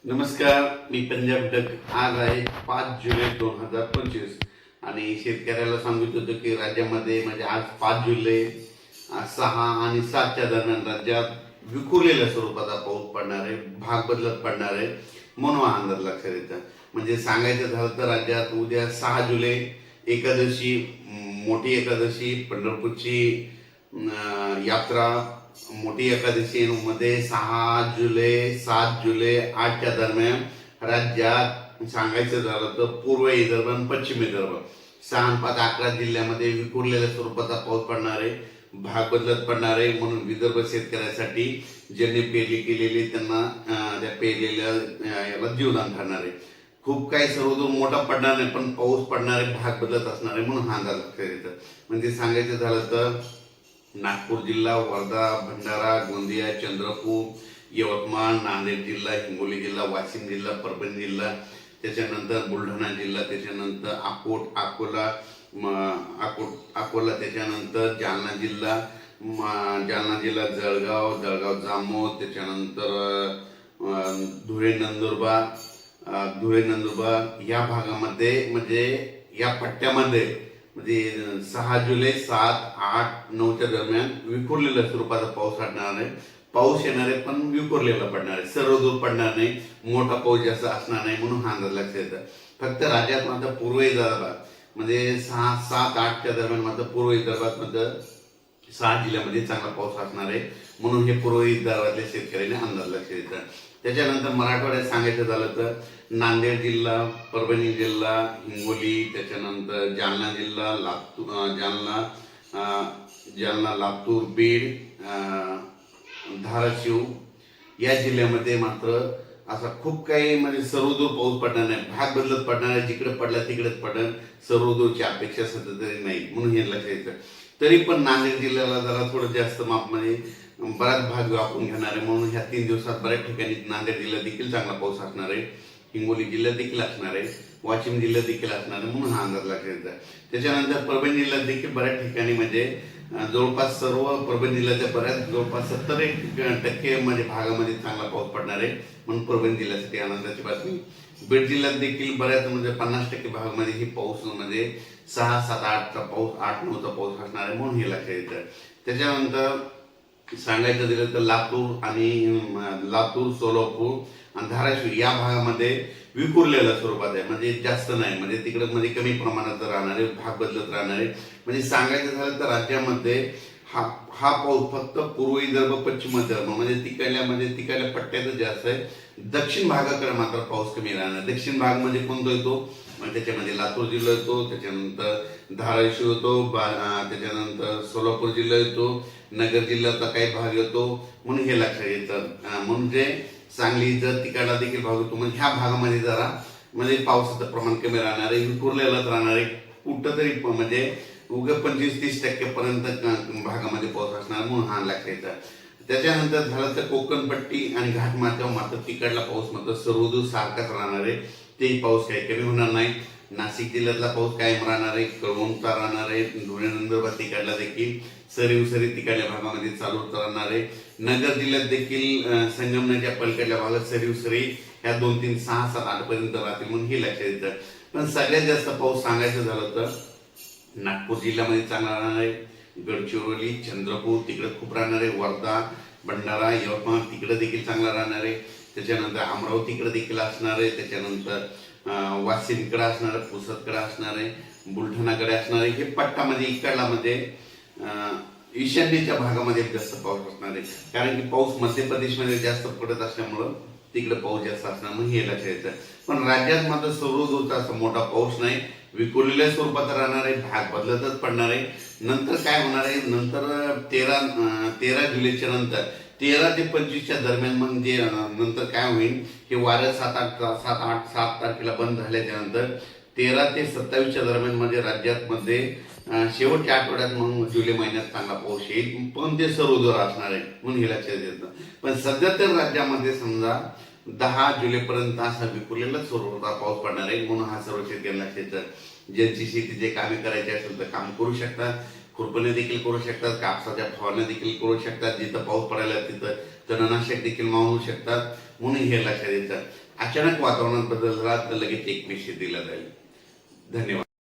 नमस्कार, मी पंजाब डक. आज आहे 5 जुलै 2025 आणि शेतकऱ्याला सांगितलं होतं की राज्यामध्ये म्हणजे आज 5 जुलै 6 आणि 7च्या दरम्यान राज्यात विखुरलेल्या स्वरूपाचा पाऊस पडणार आहे, भाग बदलत पडणार आहे म्हणून हा अंदाज लक्षात येतं. म्हणजे सांगायचं झालं तर राज्यात उद्या 6 जुलै एकादशी, मोठी एकादशी, पंढरपूरची यात्रा, मोठी एकादशी मध्ये 6 जुलै 7 जुलै 8च्या दरम्यान राज्यात सांगायचं झालं तर पूर्व विदर्भ आणि पश्चिम विदर्भ 6 5 11 जिल्ह्यामध्ये विखुरलेल्या स्वरूपाचा पाऊस पडणार आहे, भाग बदलत पडणार आहे. म्हणून विदर्भ शेतकऱ्यासाठी ज्यांनी पेरणी केलेली त्यांना त्या पेरलेल्या याला जीवदान ठरणार आहे. खूप काही सर्वदूर मोठा पडणार नाही, पण पाऊस पडणार आहे, भाग बदलत असणार आहे म्हणून हा अंदाज लक्षात येतं. म्हणजे सांगायचं झालं तर नागपूर जिल्हा, वर्धा, भंडारा, गोंदिया, चंद्रपूर, यवतमाळ, नांदेड जिल्हा, हिंगोली जिल्हा, वाशिम जिल्हा, परभणी जिल्हा, त्याच्यानंतर बुलढाणा जिल्हा, त्याच्यानंतर अकोला, त्याच्यानंतर जालना जिल्हा, जळगाव जामोद, त्याच्यानंतर धुळे नंदुरबार या भागामध्ये म्हणजे या पट्ट्यामध्ये म्हणजे 6 जुलै 7 8 9च्या दरम्यान विखुरलेल्या स्वरूपाचा पाऊस पाऊस येणार आहे, पण विखुरलेला पडणार आहे, सर्वदूर पडणार नाही, मोठा पाऊस जास्त असणार नाही म्हणून हा अंदाज लक्षात येतं. फक्त राज्यात मात्र पूर्व विदर्भात म्हणजे 6 7 8च्या दरम्यान मात्र पूर्व विदर्भात मात्र 6 जिल्ह्यामध्ये चांगला पाऊस असणार आहे म्हणून हे पूर्व विदर्भातल्या शेतकऱ्यांनी अंदाज लक्षात येतं. त्याच्यानंतर मराठवाड्यात सांगायचं झालं तर नांदेड जिल्हा, परभणी जिल्हा, हिंगोली, त्याच्यानंतर जालना जिल्हा, लातूर, बीड, धाराशिव या जिल्ह्यामध्ये मात्र असा खूप काही म्हणजे सर्वदूर पाऊस पडणार नाही, भाग बदलत पडणार आहे, जिकडे पडला तिकडेच पडेल, सर्वदूरची अपेक्षा सध्या तरी नाही म्हणून हे लक्षात येतं. तरी पण नांदेड जिल्ह्याला जरा थोडं जास्त मापमध्ये बराच भाग व्यापून घेणार आहे म्हणून ह्या 3 दिवसात बऱ्याच ठिकाणी नांदेड जिल्ह्यात देखील चांगला पाऊस असणार आहे, हिंगोली जिल्ह्यात देखील असणार आहे, वाशिम जिल्ह्यात देखील असणार आहे म्हणून हा अंदाज लक्षात येतात. त्याच्यानंतर परभणी जिल्ह्यात देखील बऱ्याच ठिकाणी म्हणजे जवळपास सर्व परभणी जिल्ह्याच्या जवळपास 70% म्हणजे भागामध्ये चांगला पाऊस पडणार आहे म्हणून परभणी जिल्ह्यासाठी आनंदाची बातमी. बीड जिल्ह्यात देखील बऱ्याच म्हणजे 50% भागामध्ये ही पाऊस म्हणजे 6 7 8चा पाऊस 8 9चा पाऊस असणार आहे म्हणून हे लक्षात येतं. त्याच्यानंतर सांगायचं दिलं तर लातूर, सोलापूर आणि धाराशिव या भागामध्ये विखुरलेल्या स्वरूपात आहे, म्हणजे जास्त नाही, म्हणजे तिकडे म्हणजे कमी प्रमाणात राहणार आहे, भाग बदलत राहणार आहे. म्हणजे सांगायचं झालं तर राज्यामध्ये हा पाऊस फक्त पूर्व विदर्भ, पश्चिम विदर्भ म्हणजे तिकडल्या पट्ट्यातच जास्त आहे. दक्षिण भागाकडे मात्र पाऊस कमी राहणार. दक्षिण भाग म्हणजे कोणता येतो, त्याच्यामध्ये लातूर जिल्हा येतो, त्याच्यानंतर धाराशिव येतो, त्याच्यानंतर सोलापूर जिल्हा येतो, नगर जिल्ह्याचा काही भाग येतो म्हणून हे लक्षात येतं. म्हणजे सांगली जर तिकडला देखील भाग येतो म्हणजे ह्या भागामध्ये जरा म्हणजे पावसाचं प्रमाण कमी राहणार आहे, विखुरलेलंच राहणार आहे, कुठं तरी म्हणजे उगा 25-30% पर्यंत भागामध्ये पाऊस असणार म्हणून हा लक्षात येतं. त्याच्यानंतर झालं तर कोकणपट्टी आणि घाटमाथ्यावर मात्र तिकडला पाऊस मात्र सर्वदूर सारखाच राहणार आहे, तेही पाऊस काही कमी होणार नाही. नाशिक जिल्ह्यातला पाऊस कायम राहणार आहे, कळवणचा राहणार आहे, धुळे नंदुरबार तिकडला देखील सरी तिकडल्या भागामध्ये चालू राहणार आहे. नगर जिल्ह्यात देखील संगमनेरच्या पलीकडल्या भागात सरी ह्या 2 3 6 7 8 पर्यंत राहतील म्हणून हे लक्षात येतं. पण सगळ्यात जास्त पाऊस सांगायचं झालं तर नागपूर जिल्ह्यामध्ये चांगला राहणार आहे, गडचिरोली, चंद्रपूर तिकडे खूप राहणार आहे, वर्धा, भंडारा, यवतमाळ तिकडे देखील चांगला राहणार आहे. त्याच्यानंतर अमरावतीकडे देखील असणार आहे, त्याच्यानंतर वाशिमकडे असणार आहे, पुसदकडे असणार आहे, बुलढाणाकडे असणार आहे. हे पट्टामध्ये इकडला म्हणजे ईशान्येच्या भागामध्ये जास्त पाऊस असणार आहे, कारण की पाऊस मध्य प्रदेशमध्ये जास्त पडत असल्यामुळं तिकडे पाऊस जास्त असणार म्हणून हे लक्षात येतं. पण राज्यात मात्र सर्वदूरचा असा मोठा पाऊस नाही, विखुरलेल्या स्वरूपात राहणार आहे, भाग बदलतच पडणार आहे. नंतर काय होणार आहे, नंतर 13 जुलैच्या नंतर 13 ते 25च्या दरम्यान म्हणजे नंतर काय होईल, हे वारं 7 तारखेला बंद झाल्याच्या नंतर 13 ते 27च्या दरम्यान म्हणजे राज्यात मध्ये शेवटच्या आठवड्यात मग जुलै महिन्यात चांगला पाऊस येईल, पण ते सर्वदूर असणार आहे म्हणून हे लक्षात येतं. पण सध्या तर राज्यामध्ये समजा 10 जुलैपर्यंत असा विखुरलेला स्वरूपाचा पाऊस पडणार आहे म्हणून हा सर्व शेतकरी लक्षात येतं. ज्यांची शेती जे कामे करायची असेल तर काम करू शकतात, खुरपणे देखील करू शकतात, कापसाच्या फवारण्या देखील करू शकतात, जिथं पाऊस पडायला तिथं तणनाशक देखील मावू शकतात म्हणून हे लक्षात येतं. अचानक वातावरणात बदल झाला तर लगेच एक पेशी दिला जाईल. धन्यवाद.